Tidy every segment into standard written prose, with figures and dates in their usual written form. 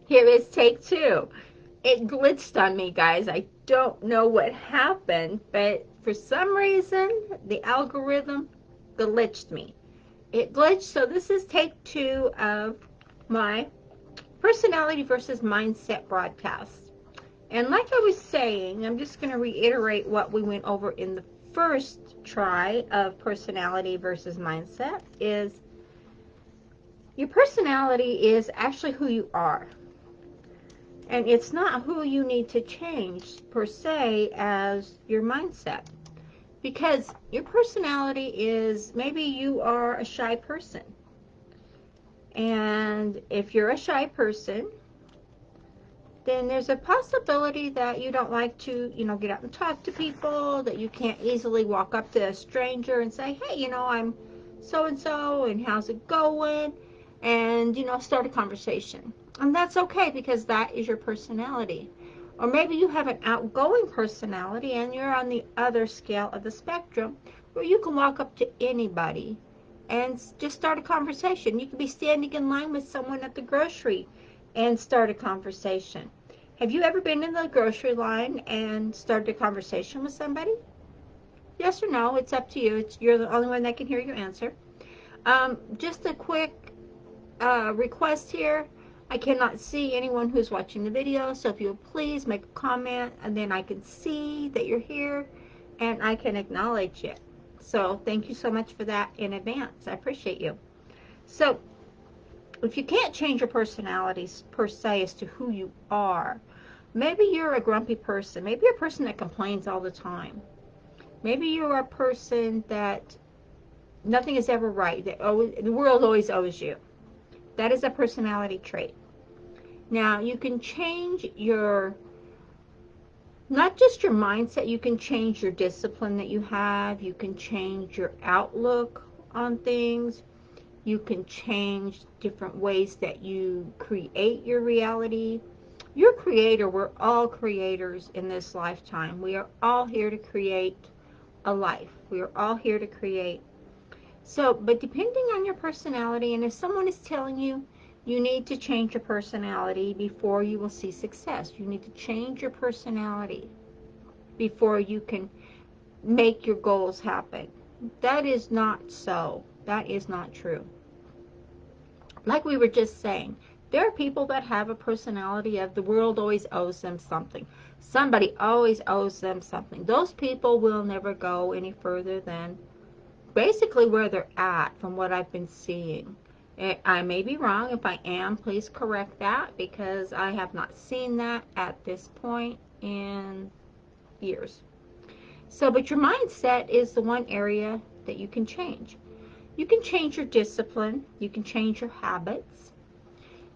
Here is take two. It glitched on me, guys. I don't know what happened, but for some reason, the algorithm glitched me. It glitched, so this is take two of my personality versus mindset broadcast. And like I was saying, I'm just going to reiterate what we went over in the first try of personality versus mindset is your personality is actually who you are. And it's not who you need to change per se as your mindset. Because your personality is, maybe you are a shy person. And if you're a shy person, then there's a possibility that you don't like to, get out and talk to people, that you can't easily walk up to a stranger and say, hey, I'm so and so, and how's it going? And, start a conversation. And that's okay because that is your personality. Or maybe you have an outgoing personality and you're on the other scale of the spectrum where you can walk up to anybody and just start a conversation. You could be standing in line with someone at the grocery and start a conversation. Have you ever been in the grocery line and started a conversation with somebody? Yes or no? It's up to you. You're the only one that can hear your answer. Just a quick request here. I cannot see anyone who's watching the video, so if you'll please make a comment, and then I can see that you're here, and I can acknowledge it. So thank you so much for that in advance. I appreciate you. So if you can't change your personalities per se as to who you are, maybe you're a grumpy person. Maybe you're a person that complains all the time. Maybe you're a person that nothing is ever right. That the world always owes you. That is a personality trait. Now, you can change your, not just your mindset, you can change your discipline that you have. You can change your outlook on things. You can change different ways that you create your reality. You're a creator. We're all creators in this lifetime. We are all here to create a life. We are all here to create. So, but depending on your personality, and if someone is telling you you need to change your personality before you will see success, you need to change your personality before you can make your goals happen. That is not so. That is not true. Like we were just saying, there are people that have a personality of the world always owes them something. Somebody always owes them something. Those people will never go any further than basically where they're at from what I've been seeing. I may be wrong. If I am, please correct that because I have not seen that at this point in years. So, but your mindset is the one area that you can change. You can change your discipline. You can change your habits.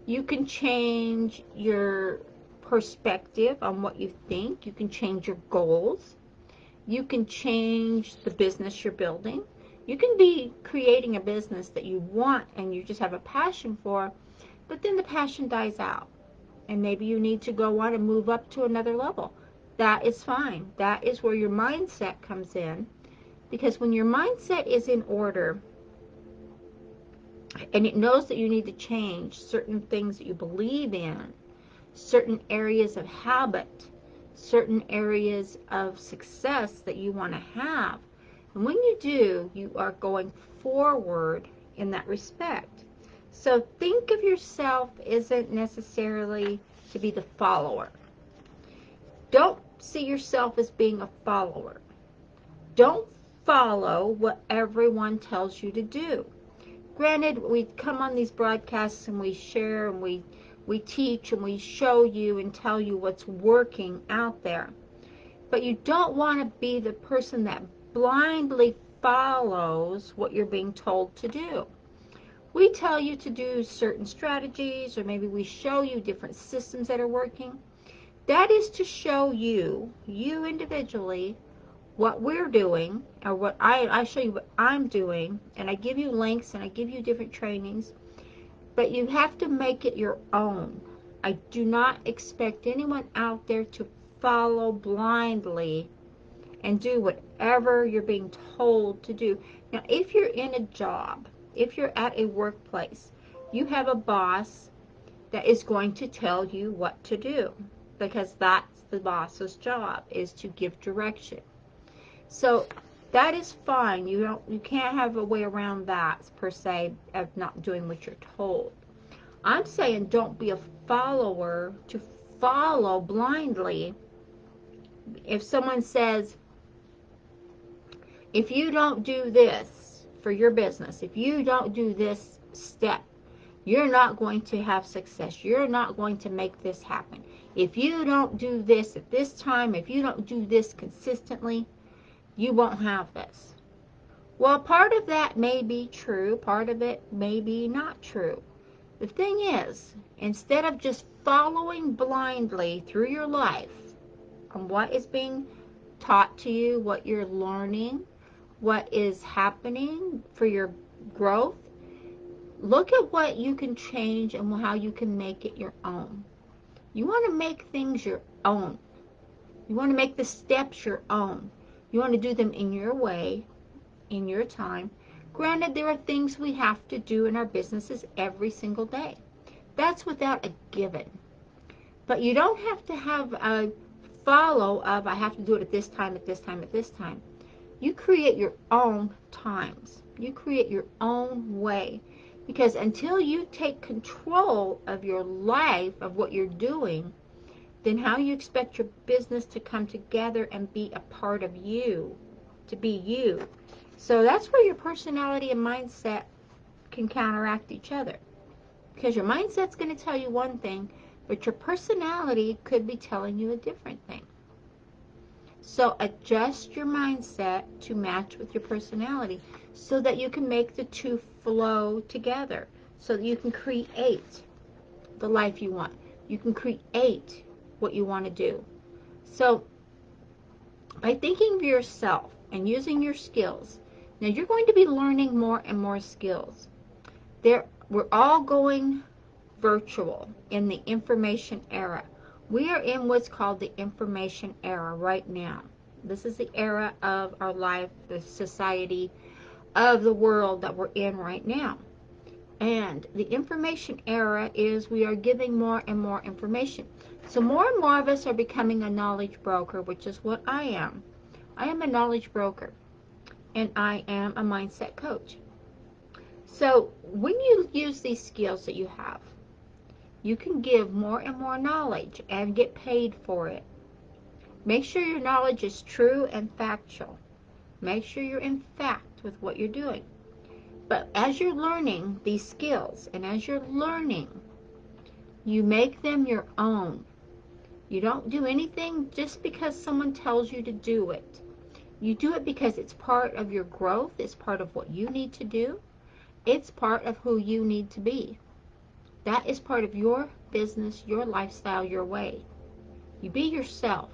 You can change your perspective on what you think. You can change your goals. You can change the business you're building. You can be creating a business that you want and you just have a passion for, but then the passion dies out. And maybe you need to go on and move up to another level. That is fine. That is where your mindset comes in. Because when your mindset is in order and it knows that you need to change certain things that you believe in, certain areas of habit, certain areas of success that you want to have. And when you do, you are going forward in that respect. So think of yourself isn't necessarily to be the follower. Don't see yourself as being a follower. Don't follow what everyone tells you to do. Granted, we come on these broadcasts and we share and we teach and we show you and tell you what's working out there. But you don't want to be the person that blindly follows what you're being told to do. We tell you to do certain strategies, or maybe we show you different systems that are working. That is to show you, you individually, what we're doing, or what I show you what I'm doing, and I give you links and I give you different trainings, but you have to make it your own. I do not expect anyone out there to follow blindly and do whatever you're being told to do. Now, if you're in a job, if you're at a workplace, you have a boss that is going to tell you what to do, because that's the boss's job, is to give direction. So that is fine. You can't have a way around that, per se, of not doing what you're told. I'm saying don't be a follower to follow blindly. If someone says, if you don't do this for your business, if you don't do this step, you're not going to have success. You're not going to make this happen. If you don't do this at this time, if you don't do this consistently, you won't have this. Well, part of that may be true. Part of it may be not true. The thing is, instead of just following blindly through your life on what is being taught to you, what you're learning, what is happening for your growth, look at what you can change and how you can make it your own. You want to make things your own. You want to make the steps your own. You want to do them in your way, in your time. Granted, there are things we have to do in our businesses every single day. That's without a given. But you don't have to have a follow of, I have to do it at this time, at this time, at this time. You create your own times. You create your own way. Because until you take control of your life, of what you're doing, then how you expect your business to come together and be a part of you, to be you. So that's where your personality and mindset can counteract each other. Because your mindset's going to tell you one thing, but your personality could be telling you a different thing. So adjust your mindset to match with your personality so that you can make the two flow together, so that you can create the life you want. You can create what you want to do. So by thinking of yourself and using your skills, now you're going to be learning more and more skills. We're all going virtual in the information era. We are in what's called the information era right now. This is the era of our life, the society of the world that we're in right now. And the information era is we are giving more and more information. So more and more of us are becoming a knowledge broker, which is what I am. I am a knowledge broker, and I am a mindset coach. So when you use these skills that you have, you can give more and more knowledge and get paid for it. Make sure your knowledge is true and factual. Make sure you're in fact with what you're doing. But as you're learning these skills, and as you're learning, you make them your own. You don't do anything just because someone tells you to do it. You do it because it's part of your growth. It's part of what you need to do. It's part of who you need to be. That is part of your business, your lifestyle, your way. You be yourself.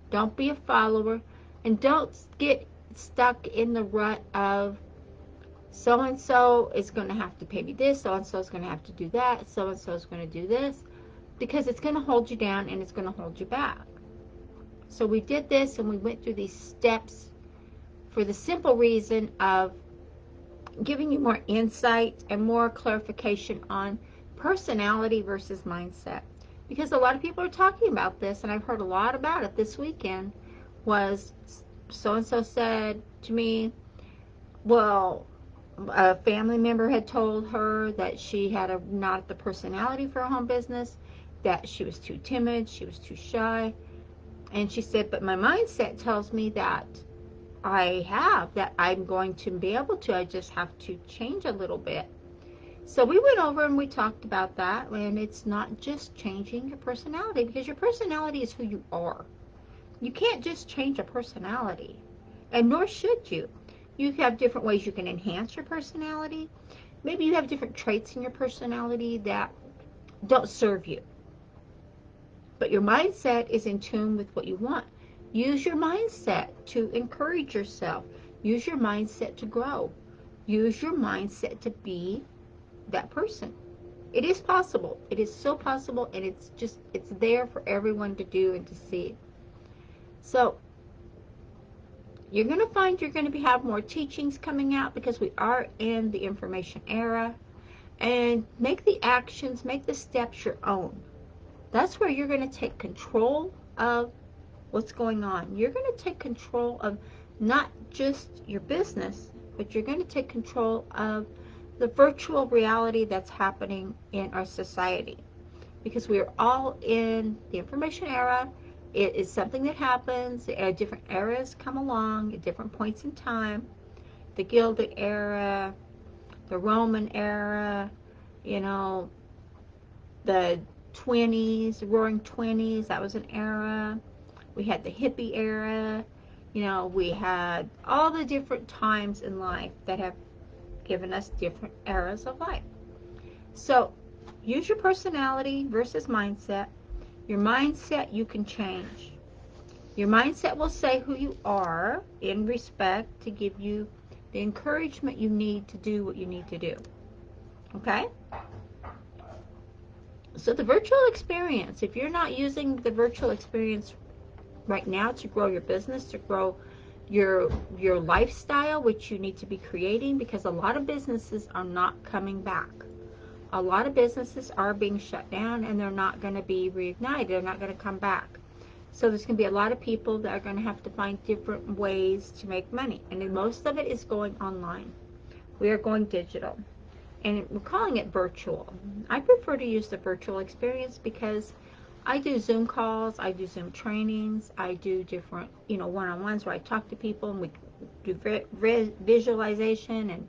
Don't be a follower, and don't get stuck in the rut of so-and-so is going to have to pay me this, so-and-so is going to have to do that, so-and-so is going to do this, because it's going to hold you down and it's going to hold you back. So we did this and we went through these steps for the simple reason of giving you more insight and more clarification on personality versus mindset. Because a lot of people are talking about this, and I've heard a lot about it this weekend, was so-and-so said to me, well, a family member had told her that she had not the personality for a home business, that she was too timid, she was too shy. And she said, but my mindset tells me that that I'm going to be able to. I just have to change a little bit. So we went over and we talked about that, and it's not just changing your personality, because your personality is who you are. You can't just change a personality, and nor should you. You have different ways you can enhance your personality. Maybe you have different traits in your personality that don't serve you. But your mindset is in tune with what you want. Use your mindset to encourage yourself. Use your mindset to grow. Use your mindset to be that person. It is possible. It is so possible, and it's there for everyone to do and to see. So you're going to find you're going to have more teachings coming out, because we are in the information era. and make the actions, make the steps your own. That's where you're going to take control of what's going on. You're going to take control of not just your business, but you're going to take control of the virtual reality that's happening in our society, because we are all in the information era. It is something that happens. Different eras come along at different points in time. The Gilded Era, the Roman era, you know, the 20s, the Roaring 20s, that was an era. We had the hippie era. You know, we had all the different times in life that have given us different eras of life. So use your personality versus mindset. Your mindset you can change. Your mindset will say who you are in respect to give you the encouragement you need to do what you need to do. Okay? So the virtual experience, if you're not using the virtual experience right now to grow your business, to grow your lifestyle, which you need to be creating, because a lot of businesses are not coming back. A lot of businesses are being shut down, and they're not going to be reignited. They're not going to come back. So there's going to be a lot of people that are going to have to find different ways to make money, and most of it is going online. We are going digital, and we're calling it virtual. I prefer to use the virtual experience because I do Zoom calls, I do Zoom trainings, I do different, one-on-ones where I talk to people, and we do visualization,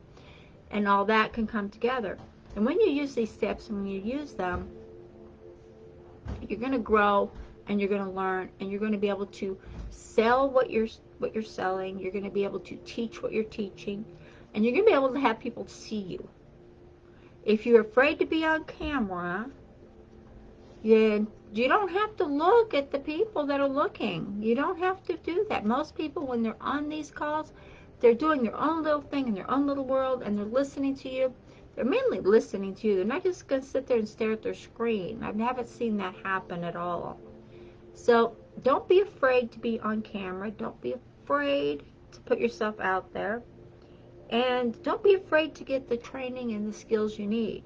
and all that can come together. And when you use these steps and when you use them, you're going to grow, and you're going to learn, and you're going to be able to sell what you're selling. You're going to be able to teach what you're teaching, and you're going to be able to have people see you. If you're afraid to be on camera, then you don't have to look at the people that are looking. You don't have to do that. Most people, when they're on these calls, they're doing their own little thing in their own little world, and they're listening to you. They're mainly listening to you. They're not just going to sit there and stare at their screen. I haven't seen that happen at all. So don't be afraid to be on camera. Don't be afraid to put yourself out there. And don't be afraid to get the training and the skills you need.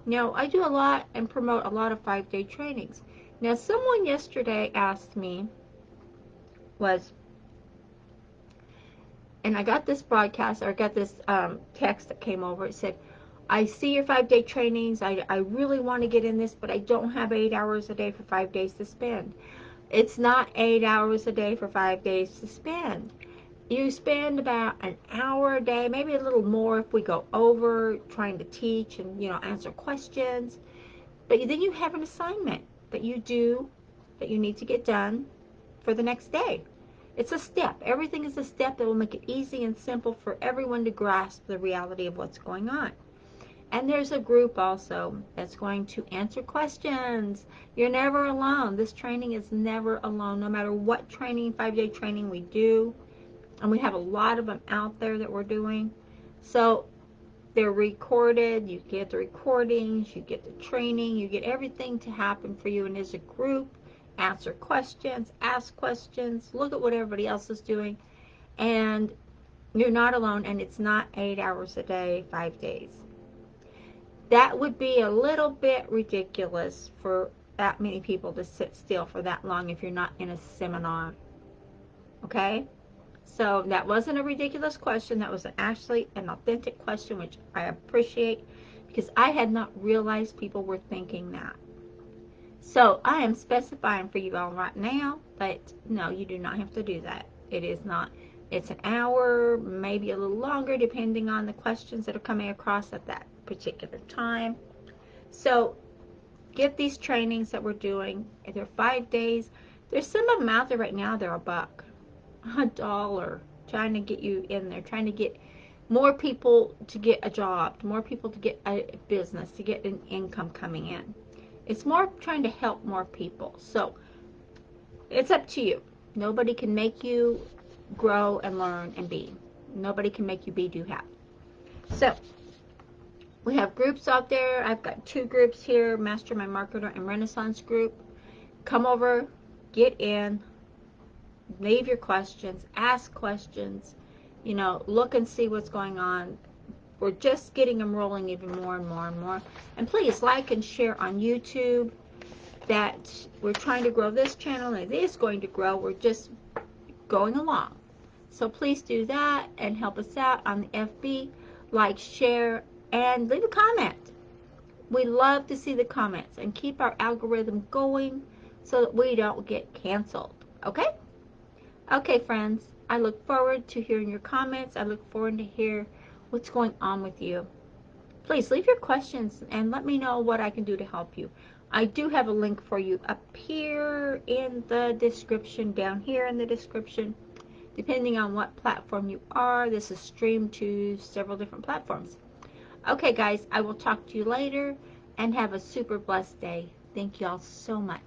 Now, I do a lot and promote a lot of 5-day trainings. Now, someone yesterday asked me, and I got this broadcast, or I got this text that came over. It said, I see your 5-day trainings. I really want to get in this, but I don't have 8 hours a day for 5 days to spend. It's not 8 hours a day for 5 days to spend. You spend about an hour a day, maybe a little more if we go over trying to teach and, answer questions. But then you have an assignment that you do, that you need to get done for the next day. It's a step. Everything is a step that will make it easy and simple for everyone to grasp the reality of what's going on. And there's a group also that's going to answer questions. You're never alone. This training is never alone. No matter what training, 5-day training we do, and we have a lot of them out there that we're doing. So they're recorded. You get the recordings, you get the training, you get everything to happen for you. And as a group, answer questions, ask questions, look at what everybody else is doing. And you're not alone, and it's not 8 hours a day, 5 days. That would be a little bit ridiculous for that many people to sit still for that long if you're not in a seminar. Okay? So that wasn't a ridiculous question. That was actually an authentic question, which I appreciate, because I had not realized people were thinking that. So I am specifying for you all right now, but no, you do not have to do that. It is not. It's an hour, maybe a little longer, depending on the questions that are coming across at that particular time. So get these trainings that we're doing. They're 5 days. There's some of them out there right now. They're $1, trying to get you in there, trying to get more people to get a job, more people to get a business, to get an income coming in. It's more trying to help more people. So it's up to you. Nobody can make you grow and learn and be. Nobody can make you be, do, have. So we have groups out there. I've got 2 groups here, Mastermind Marketer and Renaissance group. Come over, get in, leave your questions, ask questions, look and see what's going on. We're just getting them rolling even more and more and more. And please like and share on YouTube. That we're trying to grow this channel, and it is going to grow. We're just going along. So please do that and help us out on the FB. Like, share, and leave a comment. We love to see the comments and keep our algorithm going so that we don't get canceled. Okay? Okay, friends. I look forward to hearing your comments. I look forward to hear what's going on with you. Please leave your questions and let me know what I can do to help you. I do have a link for you up here in the description, down here in the description. Depending on what platform you are, this is streamed to several different platforms. Okay, guys, I will talk to you later and have a super blessed day. Thank you all so much.